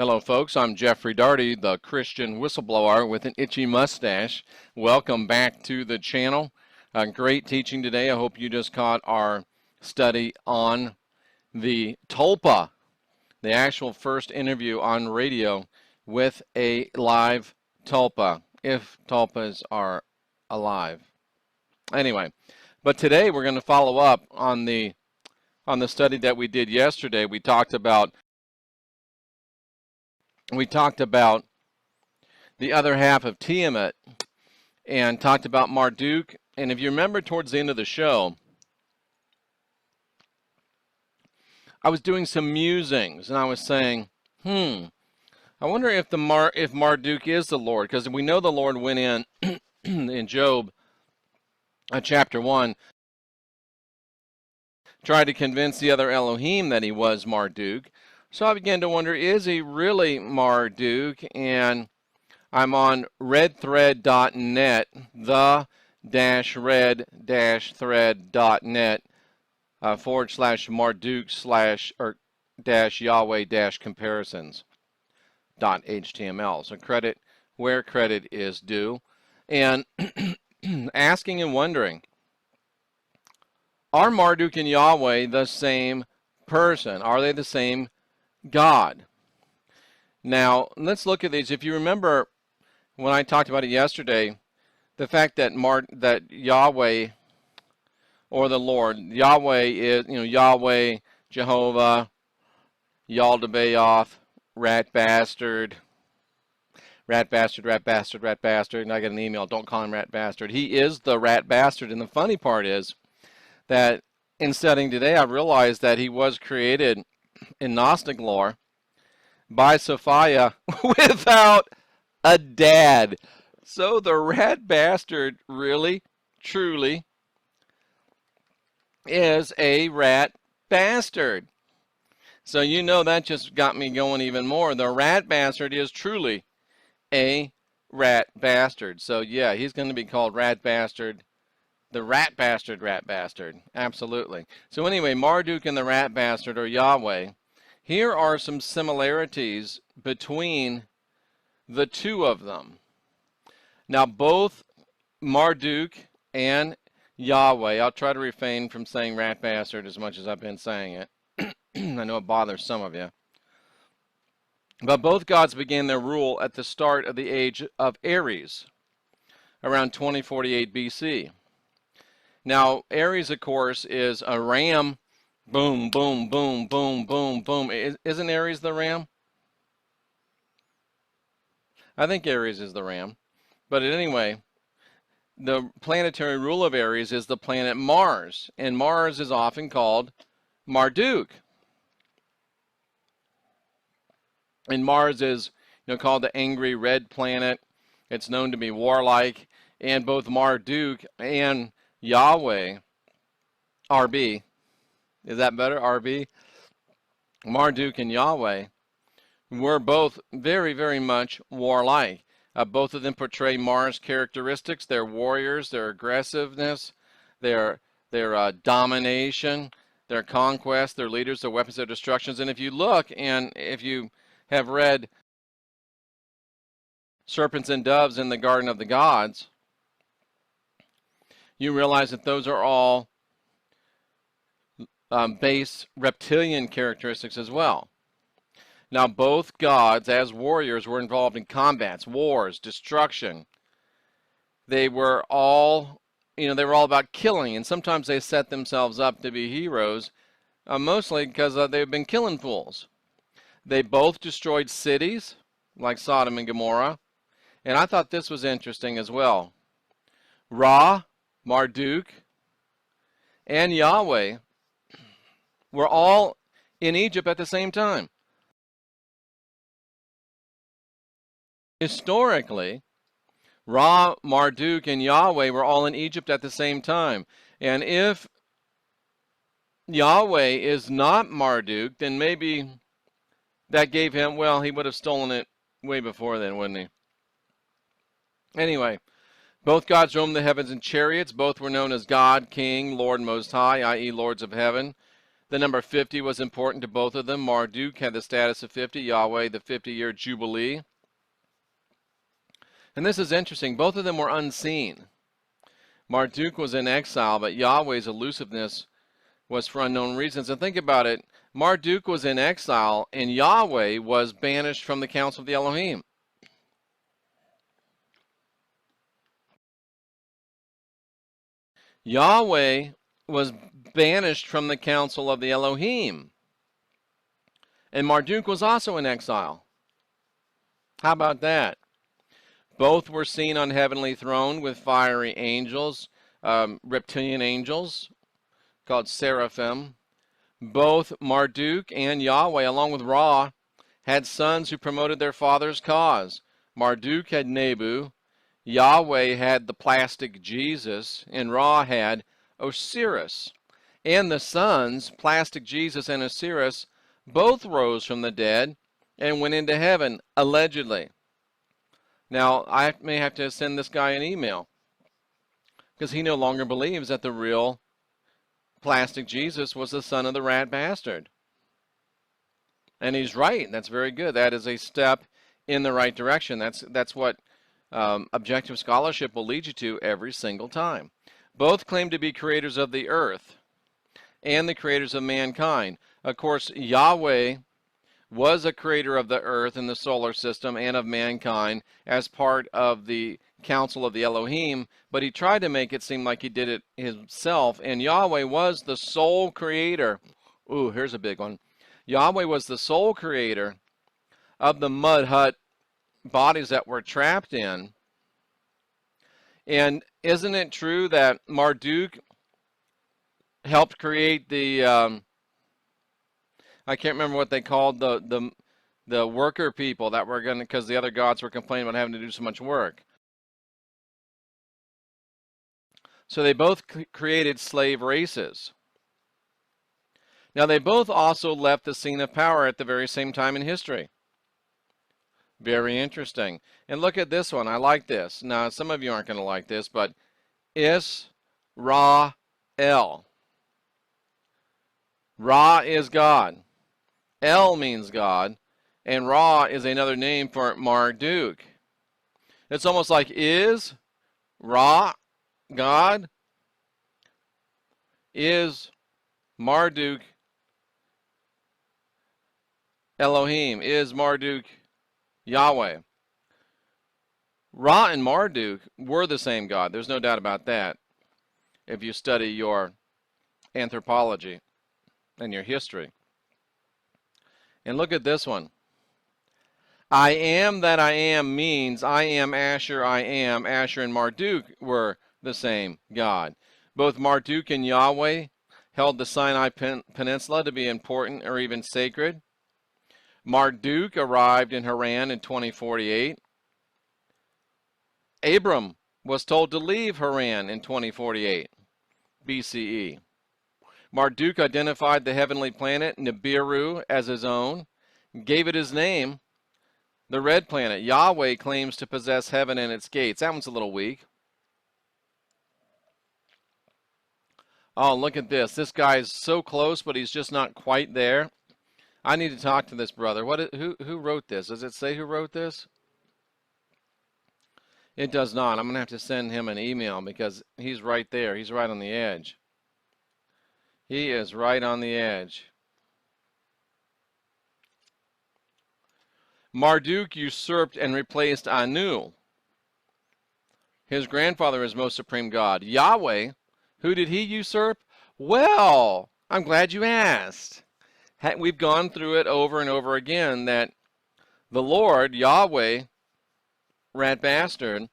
Hello, folks. I'm Jeffrey Daugherty, the Christian whistleblower with an itchy mustache. Welcome back to the channel. Great teaching today. I hope you just caught our study on the tulpa, the actual first interview on radio with a live tulpa, if tulpas are alive. Anyway, but today we're going to follow up on the study that we did yesterday. We talked about the other half of Tiamat and talked about Marduk. And if you remember towards the end of the show, I was doing some musings and I was saying, I wonder if Marduk is the Lord, because we know the Lord went in in Job chapter 1, tried to convince the other Elohim that he was Marduk. So I began to wonder, is he really Marduk? And I'm on redthread.net, the-red-thread.net /Marduk/Yahweh-comparisons.html. So credit where credit is due. And asking and wondering, are Marduk and Yahweh the same person? Are they the same God? Now, let's look at these. If you remember when I talked about it yesterday, the fact that Yahweh, or the Lord, Yahweh is, Yahweh, Jehovah, Yaldabaoth, rat bastard, and I get an email, don't call him rat bastard. He is the rat bastard, and the funny part is that in studying today, I realized that he was created in Gnostic lore by Sophia without a dad. So the rat bastard really, truly is a rat bastard. So that just got me going even more. The rat bastard is truly a rat bastard. So yeah, he's going to be called rat bastard. The rat bastard. Absolutely. So anyway, Marduk and the rat bastard, or Yahweh. Here are some similarities between the two of them. Now, both Marduk and Yahweh, I'll try to refrain from saying rat bastard as much as I've been saying it. I know it bothers some of you. But both gods began their rule at the start of the age of Aries, around 2048 BC. Now, Aries, of course, is a ram. Boom, boom, boom, boom, boom, boom. Isn't Aries the ram? I think Aries is the ram. But anyway, the planetary rule of Aries is the planet Mars. And Mars is often called Marduk. And Mars is called the angry red planet. It's known to be warlike. And both Marduk and Yahweh, RB, is that better, RB? Marduk and Yahweh were both very, very much warlike. Both of them portray Mars characteristics, their warriors, their aggressiveness, their domination, their conquest, their leaders, their weapons, their destructions. And if you look, and if you have read Serpents and Doves in the Garden of the Gods, you realize that those are all base reptilian characteristics as well. Now, both gods, as warriors, were involved in combats, wars, destruction. They were all, about killing, and sometimes they set themselves up to be heroes, mostly because they've been killing fools. They both destroyed cities, like Sodom and Gomorrah, and I thought this was interesting as well. Ra, Marduk, and Yahweh were all in Egypt at the same time. Historically, Ra, Marduk, and Yahweh were all in Egypt at the same time. And if Yahweh is not Marduk, then maybe that gave him, he would have stolen it way before then, wouldn't he? Anyway, both gods roamed the heavens in chariots. Both were known as God, King, Lord Most High, i.e. Lords of Heaven. The number 50 was important to both of them. Marduk had the status of 50, Yahweh the 50-year Jubilee. And this is interesting. Both of them were unseen. Marduk was in exile, but Yahweh's elusiveness was for unknown reasons. And think about it. Marduk was in exile, and Yahweh was banished from the council of the Elohim. Yahweh was banished from the council of the Elohim. And Marduk was also in exile. How about that? Both were seen on heavenly throne with fiery angels, reptilian angels called seraphim. Both Marduk and Yahweh, along with Ra, had sons who promoted their father's cause. Marduk had Nebu, Yahweh had the plastic Jesus, and Ra had Osiris. And the sons, plastic Jesus and Osiris, both rose from the dead and went into heaven, allegedly. Now, I may have to send this guy an email because he no longer believes that the real plastic Jesus was the son of the rat bastard. And he's right. That's very good. That is a step in the right direction. That's what objective scholarship will lead you to every single time. Both claim to be creators of the earth and the creators of mankind. Of course, Yahweh was a creator of the earth and the solar system and of mankind as part of the council of the Elohim, but he tried to make it seem like he did it himself, and Yahweh was the sole creator. Ooh, here's a big one. Yahweh was the sole creator of the mud hut bodies that were trapped in. And isn't it true that Marduk helped create the I can't remember what they called the worker people that were going to, because the other gods were complaining about having to do so much work. So they both created slave races. Now they both also left the scene of power at the very same time in history. Very interesting. And look at this one. I like this. Now some of you aren't going to like this, but Israel. Ra is God. El means God, and Ra is another name for Marduk. It's almost like is Ra God? Is Marduk Elohim? Is Marduk Yahweh? Ra and Marduk were the same God. There's no doubt about that if you study your anthropology and your history. And look at this one. I am that I am means I am Asher, I am. Asher and Marduk were the same God. Both Marduk and Yahweh held the Sinai Peninsula to be important or even sacred. Marduk arrived in Haran in 2048. Abram was told to leave Haran in 2048 BCE. Marduk identified the heavenly planet Nibiru as his own, gave it his name, the red planet. Yahweh claims to possess heaven and its gates. That one's a little weak. Oh, look at this. This guy is so close, but he's just not quite there. I need to talk to this brother. Who wrote this? Does it say who wrote this? It does not. I'm going to have to send him an email because he's right there. He's right on the edge. He is right on the edge. Marduk usurped and replaced Anu. His grandfather is most supreme God. Yahweh, who did he usurp? Well, I'm glad you asked. We've gone through it over and over again that the Lord, Yahweh, rat bastard,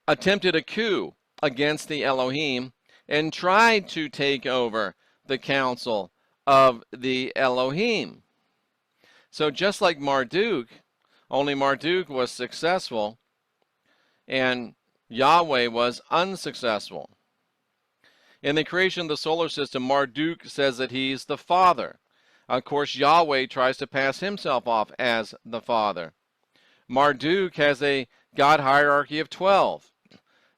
attempted a coup against the Elohim and tried to take over the council of the Elohim. So just like Marduk, only Marduk was successful and Yahweh was unsuccessful. In the creation of the solar system, Marduk says that he's the father. Of course, Yahweh tries to pass himself off as the father. Marduk has a God hierarchy of 12.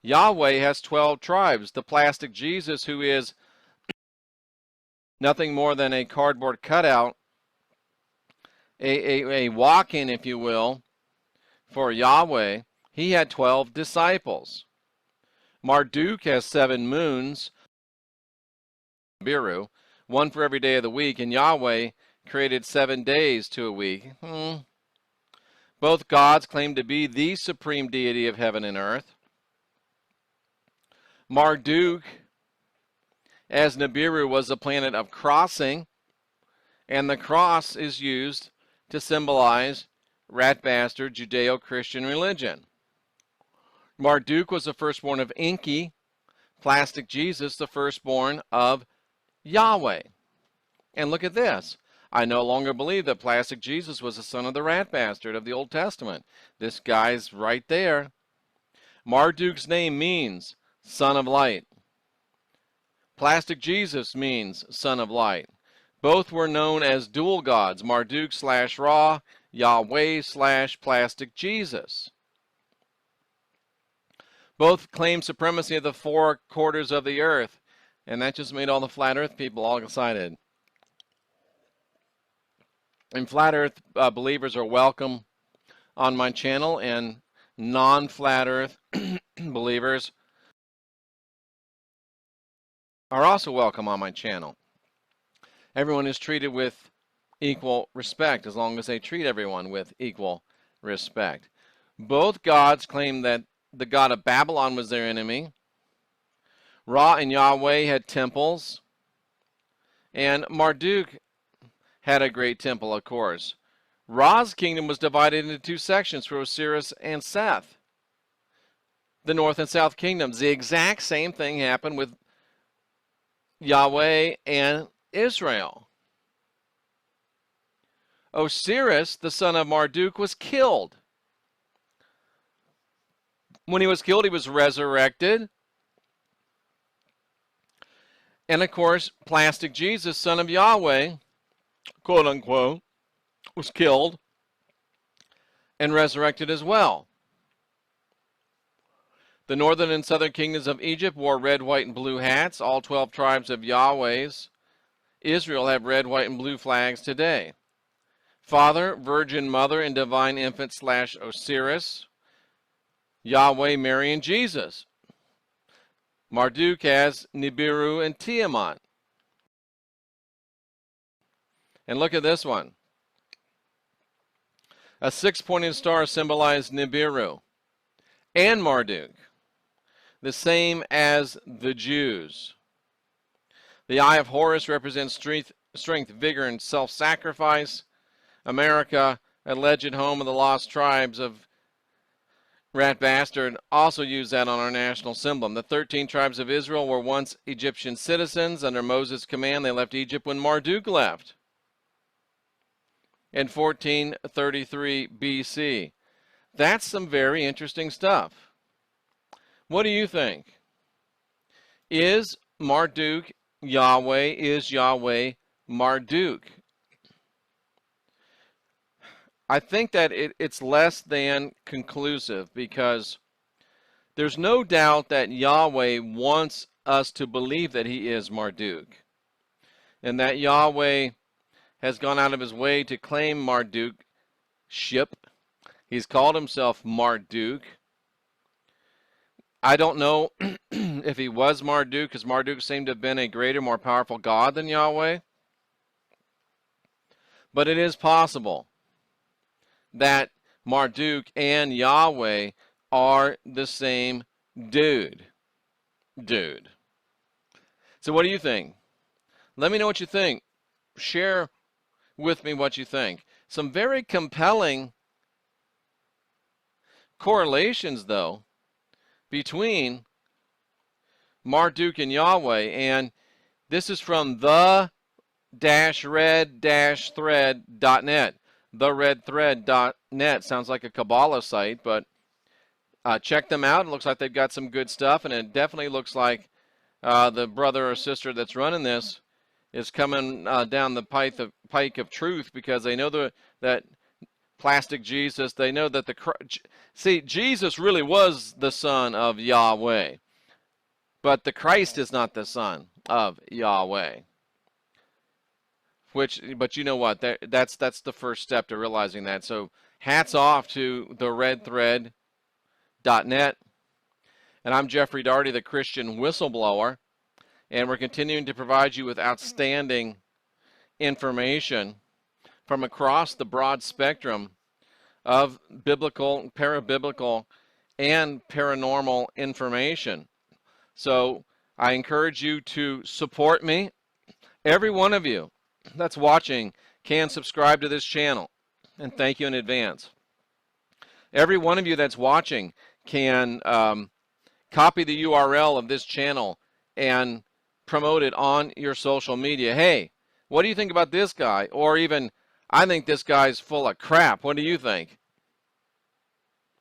Yahweh has 12 tribes. The plastic Jesus, who is nothing more than a cardboard cutout, a walk-in, if you will, for Yahweh. He had 12 disciples. Marduk has 7 moons, Nibiru, one for every day of the week, and Yahweh created 7 days to a week. Both gods claim to be the supreme deity of heaven and earth. Marduk, as Nibiru, was the planet of crossing, and the cross is used to symbolize rat bastard Judeo-Christian religion. Marduk was the firstborn of Enki, plastic Jesus, the firstborn of Yahweh. And look at this. I no longer believe that plastic Jesus was the son of the rat bastard of the Old Testament. This guy's right there. Marduk's name means son of light. Plastic Jesus means son of light. Both were known as dual gods, Marduk/Ra, Yahweh/plastic Jesus. Both claim supremacy of the 4 quarters of the earth, and that just made all the flat earth people all excited. And flat earth believers are welcome on my channel, and non-flat earth believers are also welcome on my channel. Everyone is treated with equal respect as long as they treat everyone with equal respect. Both gods claim that the god of Babylon was their enemy. Ra and Yahweh had temples, and Marduk had a great temple, of course. Ra's kingdom was divided into 2 sections for Osiris and Seth, the north and south kingdoms. The exact same thing happened with Yahweh and Israel. Osiris, the son of Marduk, was killed. When he was killed, he was resurrected. And of course, plastic Jesus, son of Yahweh, quote unquote, was killed and resurrected as well. The northern and southern kingdoms of Egypt wore red, white, and blue hats. All 12 tribes of Yahweh's Israel have red, white, and blue flags today. Father, Virgin Mother, and Divine Infant/Osiris. Yahweh, Mary, and Jesus. Marduk has Nibiru and Tiamat. And look at this one. A 6-pointed star symbolized Nibiru and Marduk, the same as the Jews. The Eye of Horus represents strength, vigor, and self-sacrifice. America, alleged home of the lost tribes of Rat Bastard, also used that on our national symbol. The 13 tribes of Israel were once Egyptian citizens. Under Moses' command, they left Egypt when Marduk left in 1433 BC. That's some very interesting stuff. What do you think? Is Marduk Yahweh? Is Yahweh Marduk? I think that it's less than conclusive, because there's no doubt that Yahweh wants us to believe that he is Marduk, and that Yahweh has gone out of his way to claim Marduk-ship. He's called himself Marduk. I don't know if he was Marduk, because Marduk seemed to have been a greater, more powerful god than Yahweh. But it is possible that Marduk and Yahweh are the same dude. So what do you think? Let me know what you think. Share with me what you think. Some very compelling correlations, though, between Marduk and Yahweh. And this is from the-red-thread.net. TheRedThread.net. Sounds like a Kabbalah site, but check them out. It looks like they've got some good stuff, and it definitely looks like the brother or sister that's running this is coming down the pike of truth, because they know that plastic Jesus, they know that Jesus really was the son of Yahweh, but the Christ is not the son of Yahweh. But you know what? That's the first step to realizing that. So hats off to the redthread.net. And I'm Jeffrey Daugherty, the Christian Whistleblower. And we're continuing to provide you with outstanding information from across the broad spectrum of biblical, parabiblical, and paranormal information. So I encourage you to support me. Every one of you that's watching can subscribe to this channel, and thank you in advance. Every one of you that's watching can copy the URL of this channel and promote it on your social media. Hey, what do you think about this guy? Or even, I think this guy's full of crap. What do you think?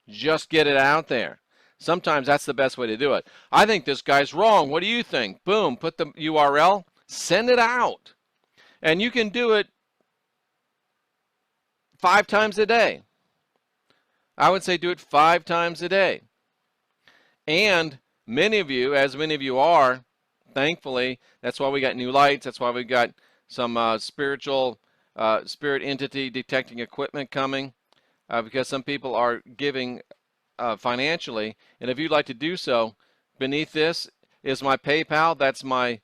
Just get it out there. Sometimes that's the best way to do it. I think this guy's wrong. What do you think? Boom, put the URL, send it out. And you can do it 5 times a day. I would say do it 5 times a day. And many of you, as many of you are, thankfully, that's why we got new lights. That's why we got some spirit entity detecting equipment coming, because some people are giving financially. And if you'd like to do so, beneath this is my PayPal. That's my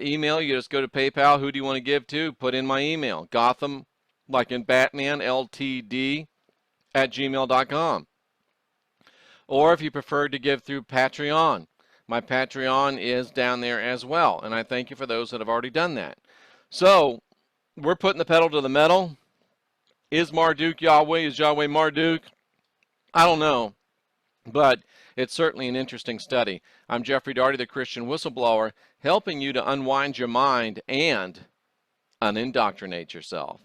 email. You just go to PayPal. Who do you want to give to? Put in my email. Gotham, like in Batman, LTD @gmail.com. Or if you prefer to give through Patreon, my Patreon is down there as well. And I thank you for those that have already done that. So we're putting the pedal to the metal. Is Marduk Yahweh? Is Yahweh Marduk? I don't know, but it's certainly an interesting study. I'm Jeffrey Daugherty, the Christian Whistleblower, helping you to unwind your mind and unindoctrinate yourself.